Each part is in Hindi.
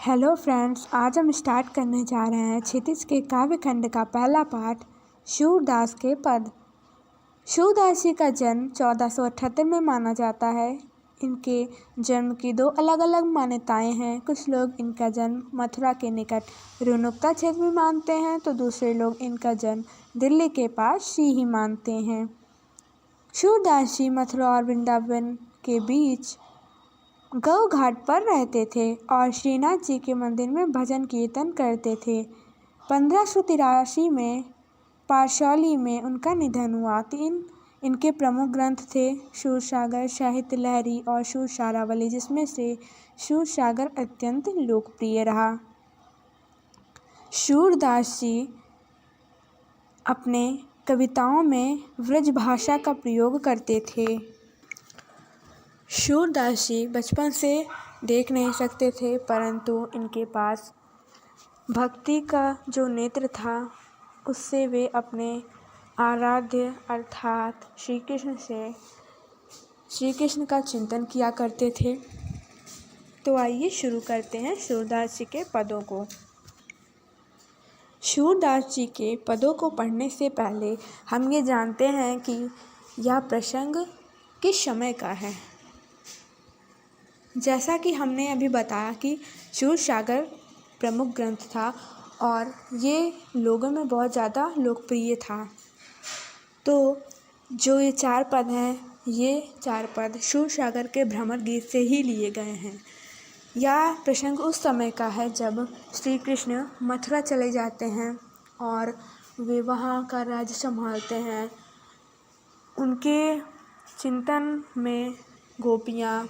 हेलो फ्रेंड्स, आज हम स्टार्ट करने जा रहे हैं क्षितिज के काव्य खंड का पहला पाठ सूरदास के पद। सूरदास जी का जन्म 1478 में माना जाता है। इनके जन्म की दो अलग अलग मान्यताएं हैं। कुछ लोग इनका जन्म मथुरा के निकट रुनुक्ता क्षेत्र में मानते हैं तो दूसरे लोग इनका जन्म दिल्ली के पास सीही मानते हैं। सूरदास जी मथुरा और वृंदावन के बीच गौ घाट पर रहते थे और श्रीनाथ जी के मंदिर में भजन कीर्तन करते थे। 1583 में पारसौली में उनका निधन हुआ। इनके प्रमुख ग्रंथ थे सूरसागर, साहित्य लहरी और सूरसारावली, जिसमें से सूरसागर अत्यंत लोकप्रिय रहा। सूरदास जी अपने कविताओं में ब्रज भाषा का प्रयोग करते थे। सूरदास जी बचपन से देख नहीं सकते थे, परंतु इनके पास भक्ति का जो नेत्र था उससे वे अपने आराध्य अर्थात श्री कृष्ण का चिंतन किया करते थे। तो आइए शुरू करते हैं सूरदास जी के पदों को। सूरदास जी के पदों को पढ़ने से पहले हम ये जानते हैं कि यह प्रसंग किस समय का है। जैसा कि हमने अभी बताया कि सूरसागर प्रमुख ग्रंथ था और ये लोगों में बहुत ज़्यादा लोकप्रिय था। तो जो ये 4 पद हैं, ये 4 पद सूरसागर के भ्रमर गीत से ही लिए गए हैं। यह प्रसंग उस समय का है जब श्री कृष्ण मथुरा चले जाते हैं और वे वहाँ का राज्य संभालते हैं। उनके चिंतन में गोपियाँ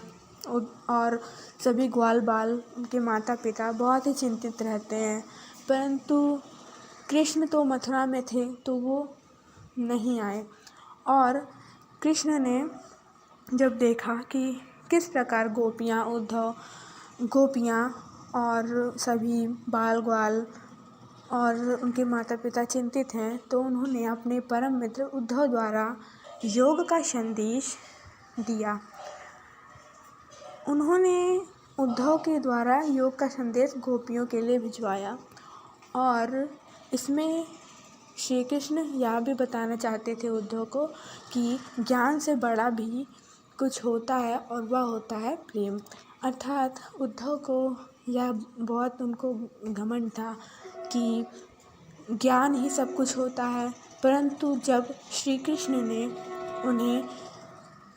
और सभी ग्वाल बाल, उनके माता पिता बहुत ही चिंतित रहते हैं, परंतु कृष्ण तो मथुरा में थे तो वो नहीं आए। और कृष्ण ने जब देखा कि किस प्रकार गोपियाँ और सभी बाल ग्वाल और उनके माता पिता चिंतित हैं, तो उन्होंने अपने परम मित्र उद्धव द्वारा योग का संदेश दिया। उन्होंने उद्धव के द्वारा योग का संदेश गोपियों के लिए भिजवाया और इसमें श्री कृष्ण यह भी बताना चाहते थे उद्धव को कि ज्ञान से बड़ा भी कुछ होता है और वह होता है प्रेम। अर्थात उद्धव को यह बहुत उनको घमंड था कि ज्ञान ही सब कुछ होता है, परंतु जब श्री कृष्ण ने उन्हें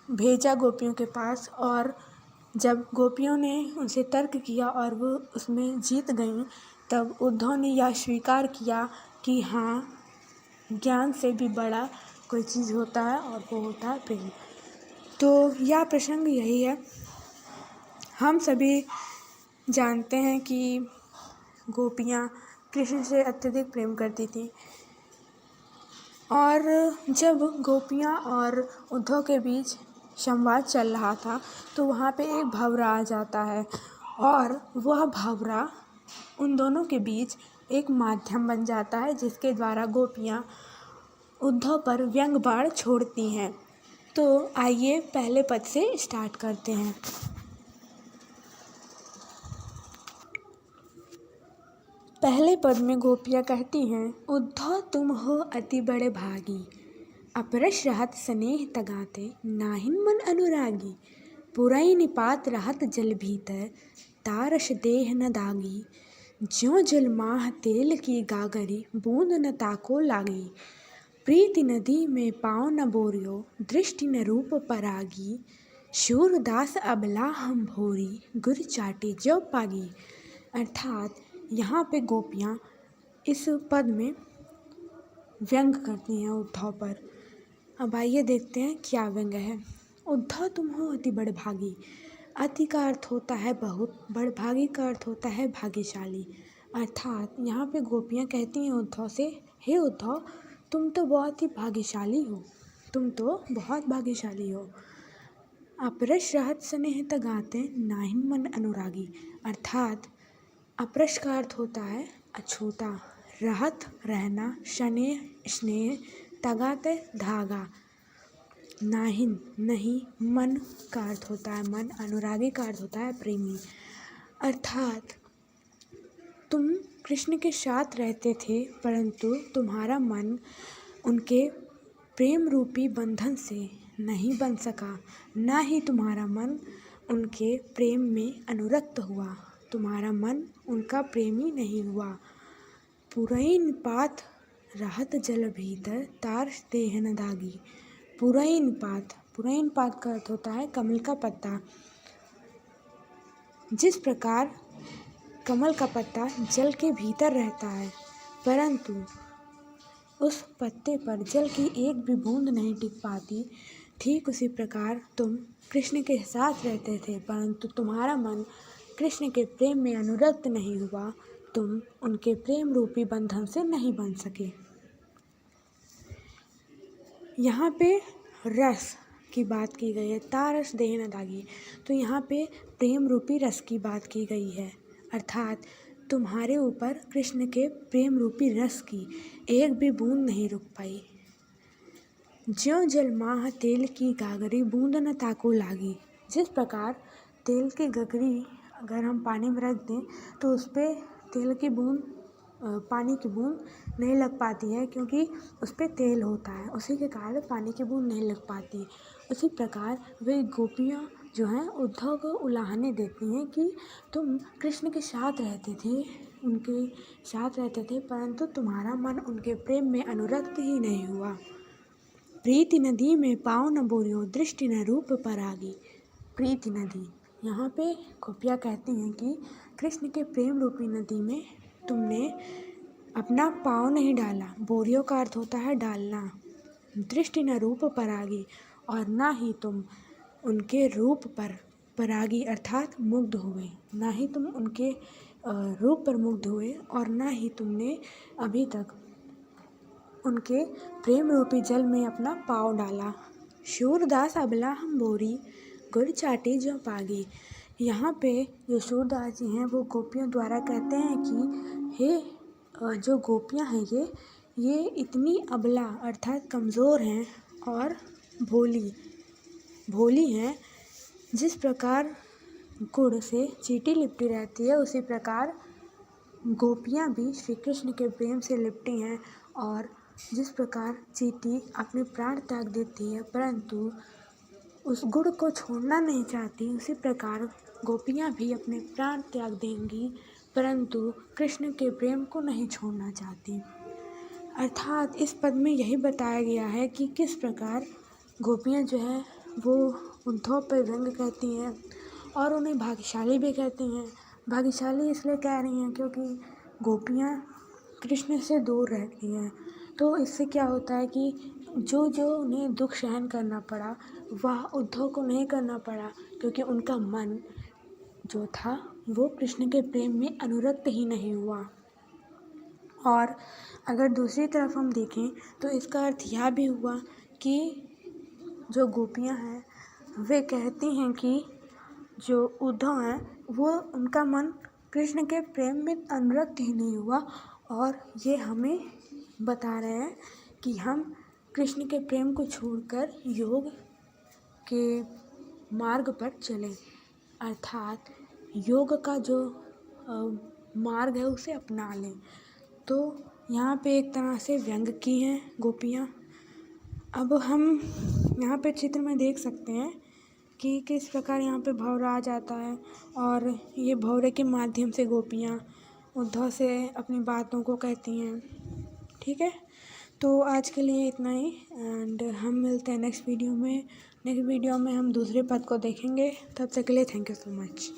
भेजा गोपियों के पास और जब गोपियों ने उनसे तर्क किया और वो उसमें जीत गईं, तब उद्धव ने यह स्वीकार किया कि हाँ, ज्ञान से भी बड़ा कोई चीज़ होता है और वो होता है प्रेम। तो यह प्रसंग यही है। हम सभी जानते हैं कि गोपियाँ कृष्ण से अत्यधिक प्रेम करती थी और जब गोपियाँ और उद्धव के बीच संवाद चल रहा था तो वहाँ पे एक भंवरा आ जाता है और वह भंवरा उन दोनों के बीच एक माध्यम बन जाता है, जिसके द्वारा गोपियाँ उद्धव पर व्यंग बाण छोड़ती हैं। तो आइए पहले पद से स्टार्ट करते हैं। पहले पद में गोपियाँ कहती हैं, उद्धव तुम हो अति बड़े भागी, अपरस रहत स्नेह तगाते, नाहिन मन अनुरागी, पुरई निपात रहत जल भीतर, तारस देह न दागी, ज्यों जल माह तेल की गागरी, बूंद न ताको लागी, प्रीति नदी में पाँव न बोरियो, दृष्टि न रूप परागी, सूरदास अबला हम भोरी, गुर चाटी जो पागी। अर्थात यहाँ पे गोपियाँ इस पद में व्यंग करती हैं उद्धव पर। अब आइए देखते हैं क्या व्यंग है। उद्धव तुम हो अति बड़भागी। अति का अर्थ होता है बहुत, बड़भागी का अर्थ होता है भाग्यशाली। अर्थात यहाँ पे गोपियाँ कहती हैं उद्धव से, हे उद्धव, तुम तो बहुत ही भाग्यशाली हो, तुम तो बहुत भाग्यशाली हो। अपरस रहत स्नेह तगाते, नाहिन मन अनुरागी। अर्थात अपरस का अर्थ होता है अछूता, रहत रहना, स्नेह, तगाते धागा, नाहिन नहीं, मन का अर्थ होता है मन, अनुरागी का अर्थ होता है प्रेमी। अर्थात तुम कृष्ण के साथ रहते थे, परंतु तुम्हारा मन उनके प्रेम रूपी बंधन से नहीं बन सका, ना ही तुम्हारा मन उनके प्रेम में अनुरक्त हुआ। तुम्हारा मन उनका प्रेमी नहीं हुआ। पुरैन पात रहत जल भीतर, तार देह न दागी। पुरैन पात का अर्थ होता है कमल का पत्ता। जिस प्रकार कमल का पत्ता जल के भीतर रहता है, परंतु उस पत्ते पर जल की एक भी बूंद नहीं टिक पाती, ठीक उसी प्रकार तुम कृष्ण के साथ रहते थे, परंतु तुम्हारा मन कृष्ण के प्रेम में अनुरक्त नहीं हुआ। तुम उनके प्रेम रूपी बंधन से नहीं बन सके। यहाँ पे रस की बात की गई है, तारस देह न दागी। तो यहाँ पे प्रेम रूपी रस की बात की गई है, अर्थात तुम्हारे ऊपर कृष्ण के प्रेम रूपी रस की एक भी बूंद नहीं रुक पाई। ज्यों जल माह तेल की गागरी, बूंद न ताको लागी। जिस प्रकार तेल की गगरी अगर हम पानी में रख दें तो उस पर तेल की बूंद पानी की बूंद नहीं लग पाती है, क्योंकि उस पर तेल होता है, उसी के कारण पानी की बूंद नहीं लग पाती। उसी प्रकार वे गोपियाँ जो हैं उद्धव को उलाहने देती हैं कि तुम कृष्ण के साथ रहते थे, उनके साथ रहते थे, परंतु तुम्हारा मन उनके प्रेम में अनुरक्त ही नहीं हुआ। प्रीति नदी में पाँव न बोरियो, दृष्टि न रूप परागी। प्रीति नदी, यहाँ पे गोपियाँ कहती हैं कि कृष्ण के प्रेम रूपी नदी में तुमने अपना पाँव नहीं डाला। बोरियो का अर्थ होता है डालना। दृष्टि न रूप परागी, और ना ही तुम उनके रूप पर परागी अर्थात मुग्ध हुए, ना ही तुम उनके रूप पर मुग्ध हुए, और ना ही तुमने अभी तक उनके प्रेम रूपी जल में अपना पाँव डाला। सूरदास अबला हम बोरी, गुड़ चाटी जो पागी। यहाँ पे जो सूरदास जी हैं वो गोपियों द्वारा कहते हैं कि हे जो गोपियाँ हैं ये इतनी अबला अर्थात कमज़ोर हैं और भोली हैं। जिस प्रकार गुड़ से चींटी लिपटी रहती है, उसी प्रकार गोपियाँ भी श्री कृष्ण के प्रेम से लिपटी हैं। और जिस प्रकार चींटी अपने प्राण त्याग देती है परंतु उस गुड़ को छोड़ना नहीं चाहती, उसी प्रकार गोपियाँ भी अपने प्राण त्याग देंगी परंतु कृष्ण के प्रेम को नहीं छोड़ना चाहती। अर्थात इस पद में यही बताया गया है कि किस प्रकार गोपियाँ जो है वो उद्धव पर व्यंग कहती हैं और उन्हें भाग्यशाली भी कहती हैं। भाग्यशाली इसलिए कह रही हैं क्योंकि गोपियाँ कृष्ण से दूर रहती हैं, तो इससे क्या होता है कि जो उन्हें दुख सहन करना पड़ा वह उद्धव को नहीं करना पड़ा, क्योंकि उनका मन जो था वो कृष्ण के प्रेम में अनुरक्त ही नहीं हुआ। और अगर दूसरी तरफ हम देखें तो इसका अर्थ यह भी हुआ कि जो गोपियाँ हैं वे कहती हैं कि जो उद्धव हैं वो उनका मन कृष्ण के प्रेम में अनुरक्त ही नहीं हुआ, और ये हमें बता रहे हैं कि हम कृष्ण के प्रेम को छोड़कर योग के मार्ग पर चलें, अर्थात योग का जो मार्ग है उसे अपना लें। तो यहाँ पे एक तरह से व्यंग की हैं गोपियाँ। अब हम यहाँ पे चित्र में देख सकते हैं कि किस प्रकार यहाँ पे भंवरा आ जाता है, और ये भंवरे के माध्यम से गोपियाँ उद्धव से अपनी बातों को कहती हैं। ठीक है, तो आज के लिए इतना ही, एंड हम मिलते हैं नेक्स्ट वीडियो में हम दूसरे पद को देखेंगे। तब तक के लिए थैंक यू सो मच।